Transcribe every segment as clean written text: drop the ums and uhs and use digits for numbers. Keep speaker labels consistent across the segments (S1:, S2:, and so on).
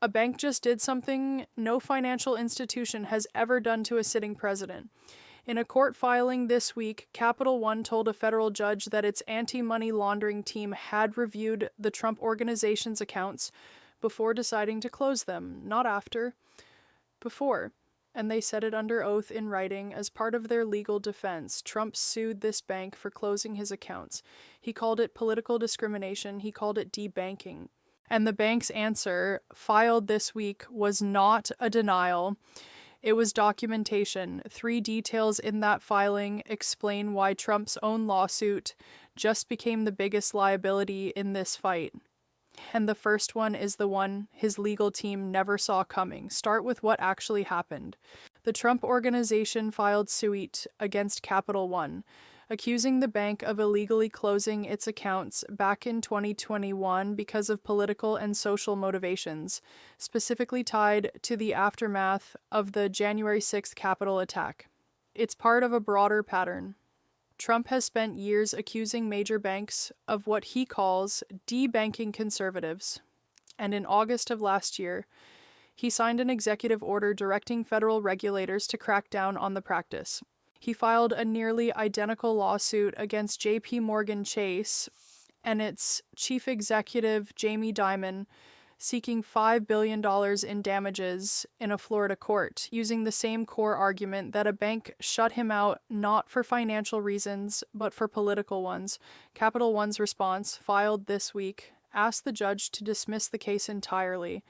S1: A bank just did something no financial institution has ever done to a sitting president. In a court filing this week, Capital One told a federal judge that its anti-money laundering team had reviewed the Trump organization's accounts before deciding to close them, not after, before. And they said it under oath in writing as part of their legal defense. Trump sued this bank for closing his accounts. He called it political discrimination. He called it debanking. And the bank's answer, filed this week, was not a denial. It was documentation. 3 details in that filing explain why Trump's own lawsuit just became the biggest liability in this fight. And the first one is the one his legal team never saw coming. Start with what actually happened. The Trump organization filed suit against Capital One, accusing the bank of illegally closing its accounts back in 2021 because of political and social motivations, specifically tied to the aftermath of the January 6th Capitol attack. It's part of a broader pattern. Trump has spent years accusing major banks of what he calls debanking conservatives, and in August of last year, he signed an executive order directing federal regulators to crack down on the practice. He filed a nearly identical lawsuit against JPMorgan Chase and its chief executive, Jamie Dimon, seeking $5 billion in damages in a Florida court, using the same core argument that a bank shut him out not for financial reasons, but for political ones. Capital One's response, filed this week, asked the judge to dismiss the case entirely.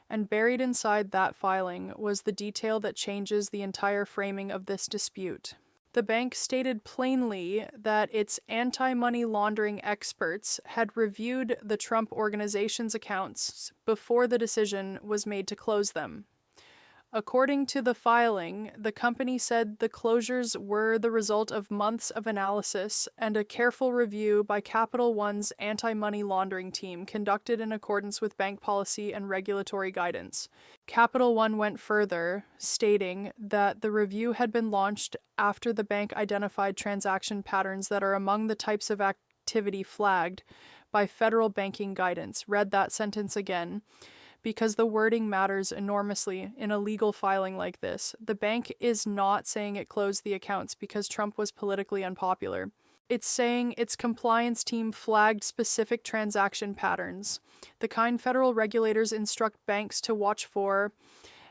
S1: And buried inside that filing was the detail that changes the entire framing of this dispute. The bank stated plainly that its anti-money laundering experts had reviewed the Trump organization's accounts before the decision was made to close them. According to the filing, the company said the closures were the result of months of analysis and a careful review by Capital One's anti-money laundering team conducted in accordance with bank policy and regulatory guidance. Capital One went further, stating that the review had been launched after the bank identified transaction patterns that are among the types of activity flagged by federal banking guidance. Read that sentence again, because the wording matters enormously in a legal filing like this. The bank is not saying it closed the accounts because Trump was politically unpopular. It's saying its compliance team flagged specific transaction patterns, the kind federal regulators instruct banks to watch for,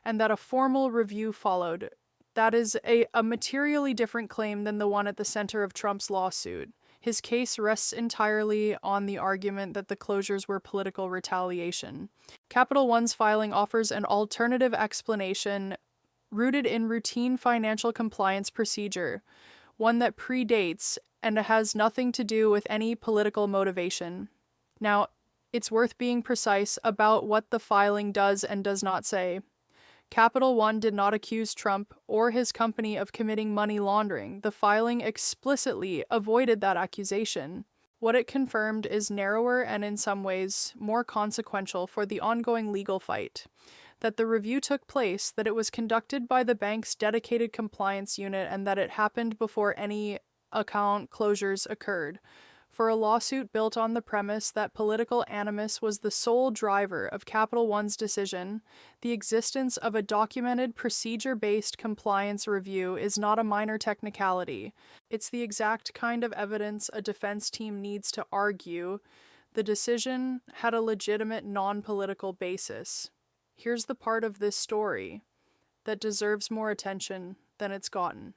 S1: and that a formal review followed. That is a materially different claim than the one at the center of Trump's lawsuit. His case rests entirely on the argument that the closures were political retaliation. Capital One's filing offers an alternative explanation rooted in routine financial compliance procedure, one that predates and has nothing to do with any political motivation. Now, it's worth being precise about what the filing does and does not say. Capital One did not accuse Trump or his company of committing money laundering. The filing explicitly avoided that accusation. What it confirmed is narrower and in some ways more consequential for the ongoing legal fight. That the review took place, that it was conducted by the bank's dedicated compliance unit, and that it happened before any account closures occurred. For a lawsuit built on the premise that political animus was the sole driver of Capital One's decision, the existence of a documented procedure-based compliance review is not a minor technicality. It's the exact kind of evidence a defense team needs to argue the decision had a legitimate non-political basis. Here's the part of this story that deserves more attention than it's gotten.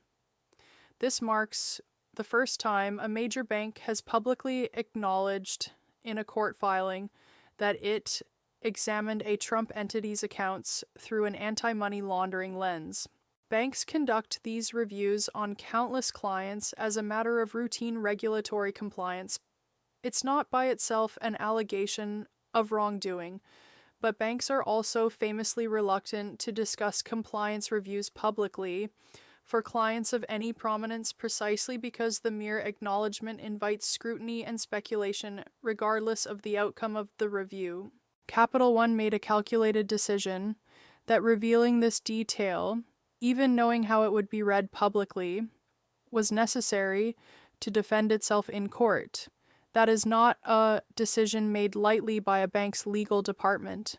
S1: This marks the first time a major bank has publicly acknowledged in a court filing that it examined a Trump entity's accounts through an anti-money laundering lens. Banks conduct these reviews on countless clients as a matter of routine regulatory compliance. It's not by itself an allegation of wrongdoing, but banks are also famously reluctant to discuss compliance reviews publicly for clients of any prominence precisely because the mere acknowledgement invites scrutiny and speculation regardless of the outcome of the review. Capital One made a calculated decision that revealing this detail, even knowing how it would be read publicly, was necessary to defend itself in court. That is not a decision made lightly by a bank's legal department.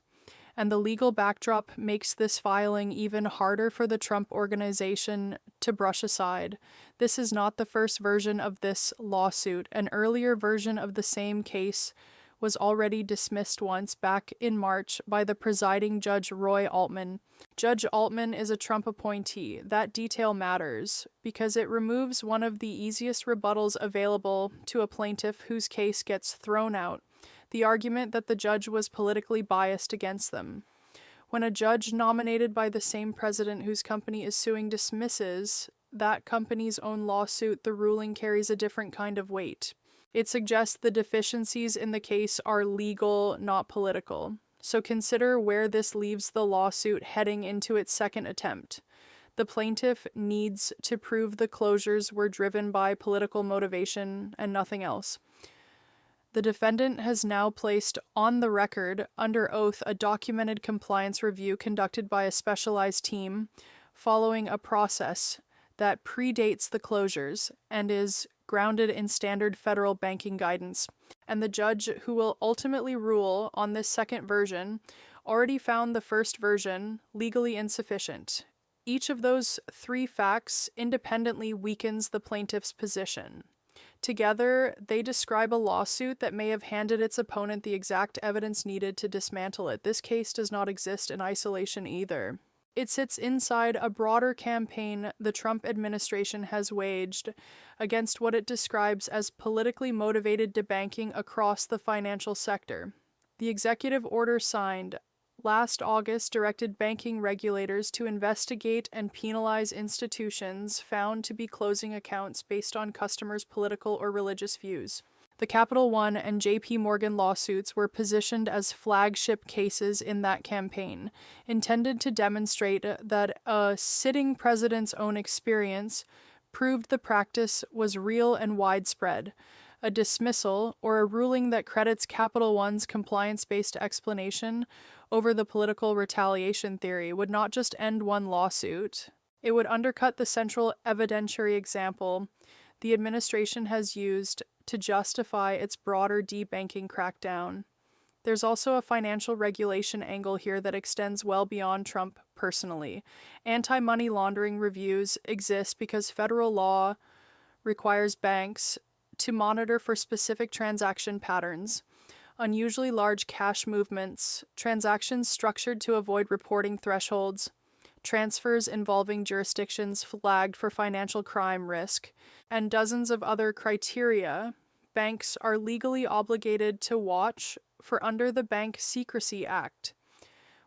S1: and the legal backdrop makes this filing even harder for the Trump organization to brush aside. This is not the first version of this lawsuit. An earlier version of the same case was already dismissed once back in March by the presiding Judge Roy Altman. Judge Altman is a Trump appointee. That detail matters because it removes one of the easiest rebuttals available to a plaintiff whose case gets thrown out, the argument that the judge was politically biased against them. When a judge nominated by the same president whose company is suing dismisses that company's own lawsuit, the ruling carries a different kind of weight. It suggests the deficiencies in the case are legal, not political. So consider where this leaves the lawsuit heading into its second attempt. The plaintiff needs to prove the closures were driven by political motivation and nothing else. The defendant has now placed on the record, under oath, a documented compliance review conducted by a specialized team following a process that predates the closures and is grounded in standard federal banking guidance. And the judge who will ultimately rule on this second version already found the first version legally insufficient. Each of those three facts independently weakens the plaintiff's position. Together, they describe a lawsuit that may have handed its opponent the exact evidence needed to dismantle it. This case does not exist in isolation either. It sits inside a broader campaign the Trump administration has waged against what it describes as politically motivated debanking across the financial sector. The executive order signed last August directed banking regulators to investigate and penalize institutions found to be closing accounts based on customers' political or religious views. The Capital One and JPMorgan lawsuits were positioned as flagship cases in that campaign, intended to demonstrate that a sitting president's own experience proved the practice was real and widespread. A dismissal, or a ruling that credits Capital One's compliance-based explanation over the political retaliation theory, would not just end one lawsuit. It would undercut the central evidentiary example the administration has used to justify its broader debanking crackdown. There's also a financial regulation angle here that extends well beyond Trump personally. Anti-money laundering reviews exist because federal law requires banks to monitor for specific transaction patterns, unusually large cash movements, transactions structured to avoid reporting thresholds, transfers involving jurisdictions flagged for financial crime risk, and dozens of other criteria. Banks are legally obligated to watch for under the Bank Secrecy Act.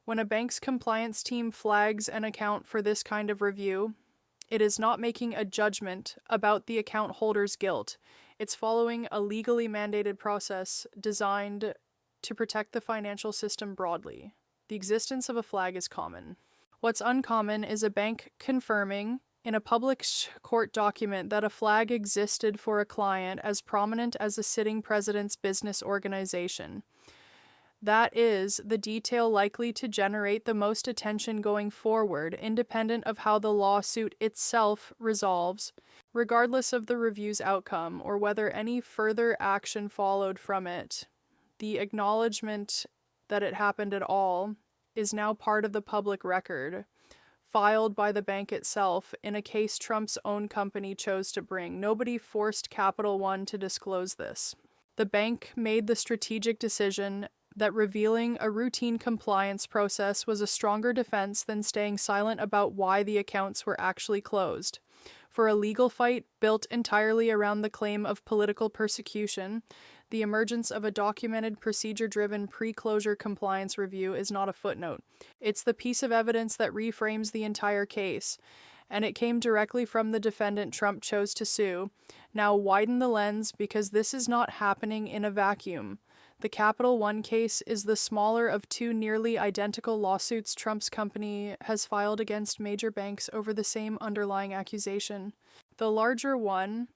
S1: When a bank's compliance team flags an account for this kind of review, it is not making a judgment about the account holder's guilt. It's following a legally mandated process designed to protect the financial system broadly. The existence of a flag is common. What's uncommon is a bank confirming in a public court document that a flag existed for a client as prominent as a sitting president's business organization. That is the detail likely to generate the most attention going forward, independent of how the lawsuit itself resolves, regardless of the review's outcome or whether any further action followed from it. The acknowledgement that it happened at all is now part of the public record, filed by the bank itself in a case Trump's own company chose to bring. Nobody forced Capital One to disclose this. The bank made the strategic decision that revealing a routine compliance process was a stronger defense than staying silent about why the accounts were actually closed. For a legal fight built entirely around the claim of political persecution, the emergence of a documented, procedure-driven pre-closure compliance review is not a footnote. It's the piece of evidence that reframes the entire case, and it came directly from the defendant Trump chose to sue. Now widen the lens, because this is not happening in a vacuum. The Capital One case is the smaller of two nearly identical lawsuits Trump's company has filed against major banks over the same underlying accusation. The larger one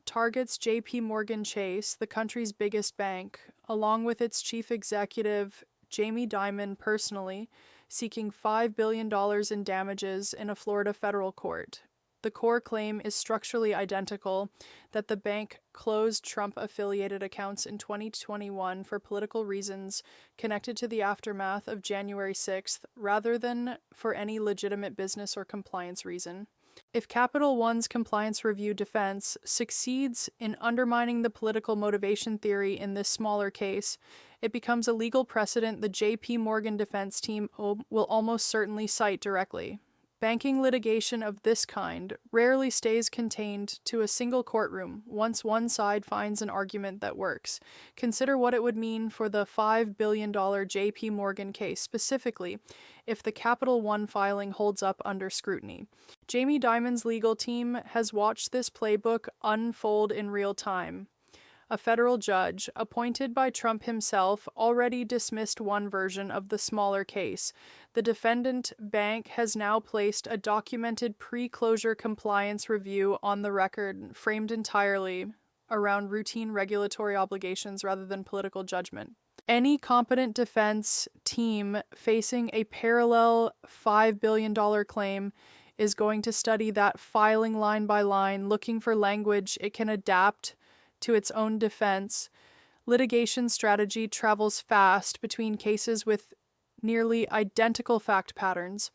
S1: targets JPMorgan Chase, the country's biggest bank, along with its chief executive, Jamie Dimon, personally, seeking $5 billion in damages in a Florida federal court. The core claim is structurally identical, that the bank closed Trump-affiliated accounts in 2021 for political reasons connected to the aftermath of January 6th, rather than for any legitimate business or compliance reason. If Capital One's compliance review defense succeeds in undermining the political motivation theory in this smaller case, it becomes a legal precedent the JPMorgan defense team will almost certainly cite directly. Banking litigation of this kind rarely stays contained to a single courtroom once one side finds an argument that works. Consider what it would mean for the $5 billion JPMorgan case, specifically if the Capital One filing holds up under scrutiny. Jamie Dimon's legal team has watched this playbook unfold in real time. A federal judge, appointed by Trump himself, already dismissed one version of the smaller case. The defendant bank has now placed a documented pre-closure compliance review on the record, framed entirely around routine regulatory obligations rather than political judgment. Any competent defense team facing a parallel $5 billion claim is going to study that filing line by line, looking for language it can adapt to its own defense. Litigation strategy travels fast between cases with nearly identical fact patterns.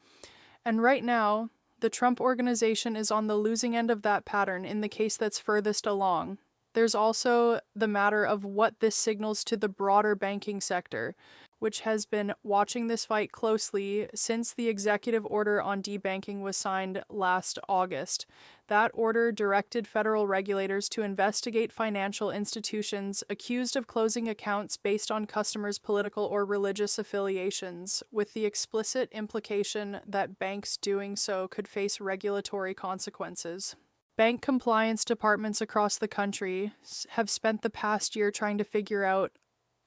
S1: And right now, the Trump organization is on the losing end of that pattern in the case that's furthest along. There's also the matter of what this signals to the broader banking sector, which has been watching this fight closely since the executive order on debanking was signed last August. That order directed federal regulators to investigate financial institutions accused of closing accounts based on customers' political or religious affiliations, with the explicit implication that banks doing so could face regulatory consequences. Bank compliance departments across the country have spent the past year trying to figure out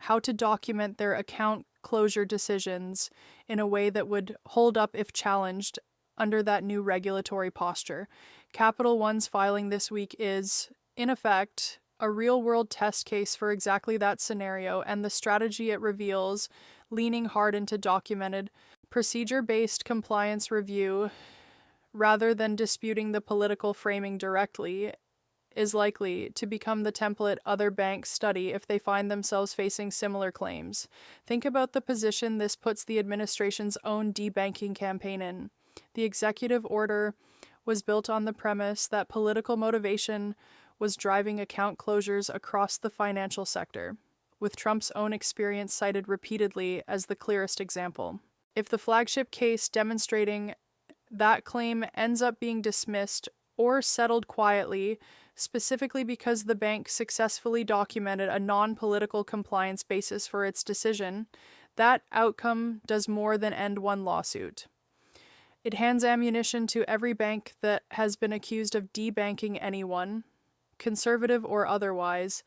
S1: how to document their account closure decisions in a way that would hold up if challenged under that new regulatory posture. Capital One's filing this week is, in effect, a real-world test case for exactly that scenario, and the strategy it reveals, leaning hard into documented, procedure-based compliance review, rather than disputing the political framing directly, is likely to become the template other banks study if they find themselves facing similar claims. Think about the position this puts the administration's own debanking campaign in. The executive order was built on the premise that political motivation was driving account closures across the financial sector, with Trump's own experience cited repeatedly as the clearest example. If the flagship case demonstrating that claim ends up being dismissed or settled quietly, specifically because the bank successfully documented a non-political compliance basis for its decision, that outcome does more than end one lawsuit. It hands ammunition to every bank that has been accused of debanking anyone, conservative or otherwise,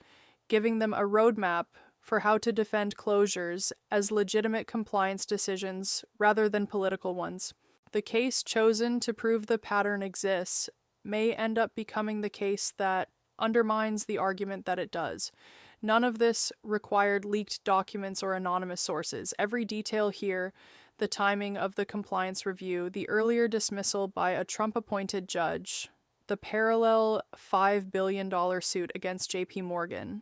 S1: giving them a roadmap for how to defend closures as legitimate compliance decisions rather than political ones. The case chosen to prove the pattern exists may end up becoming the case that undermines the argument that it does. None of this required leaked documents or anonymous sources. Every detail here, the timing of the compliance review, the earlier dismissal by a Trump-appointed judge, the parallel $5 billion suit against JPMorgan,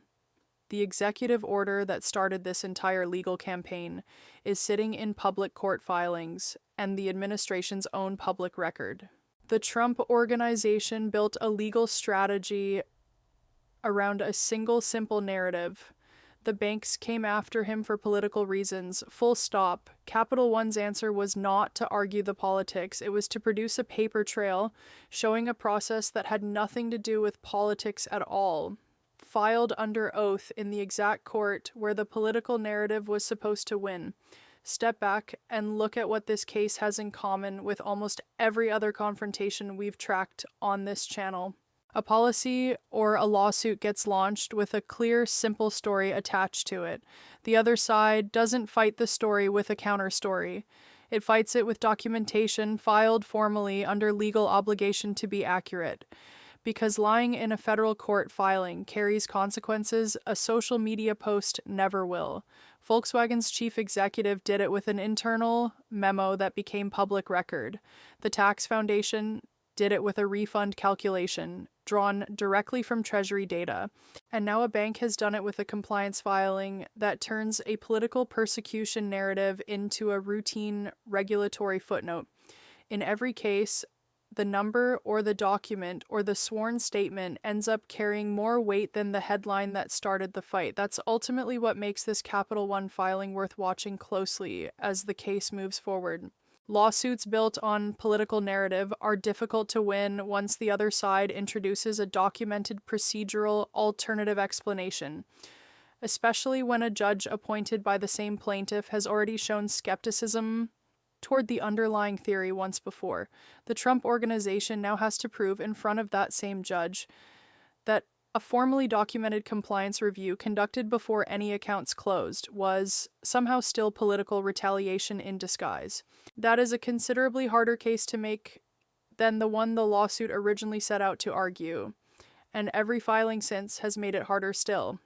S1: the executive order that started this entire legal campaign, is sitting in public court filings and the administration's own public record. The Trump organization built a legal strategy around a single simple narrative. The banks came after him for political reasons. Full stop. Capital One's answer was not to argue the politics. It was to produce a paper trail showing a process that had nothing to do with politics at all, filed under oath in the exact court where the political narrative was supposed to win. Step back and look at what this case has in common with almost every other confrontation we've tracked on this channel. A policy or a lawsuit gets launched with a clear, simple story attached to it. The other side doesn't fight the story with a counter story. It fights it with documentation filed formally under legal obligation to be accurate. Because lying in a federal court filing carries consequences a social media post never will. Volkswagen's chief executive did it with an internal memo that became public record. The tax foundation did it with a refund calculation drawn directly from Treasury data, and now a bank has done it with a compliance filing that turns a political persecution narrative into a routine regulatory footnote. In every case, the number or the document or the sworn statement ends up carrying more weight than the headline that started the fight. That's ultimately what makes this Capital One filing worth watching closely as the case moves forward. Lawsuits built on political narrative are difficult to win once the other side introduces a documented procedural alternative explanation, especially when a judge appointed by the same plaintiff has already shown skepticism toward the underlying theory once before. The Trump Organization now has to prove in front of that same judge that a formally documented compliance review conducted before any accounts closed was somehow still political retaliation in disguise. That is a considerably harder case to make than the one the lawsuit originally set out to argue, and every filing since has made it harder still.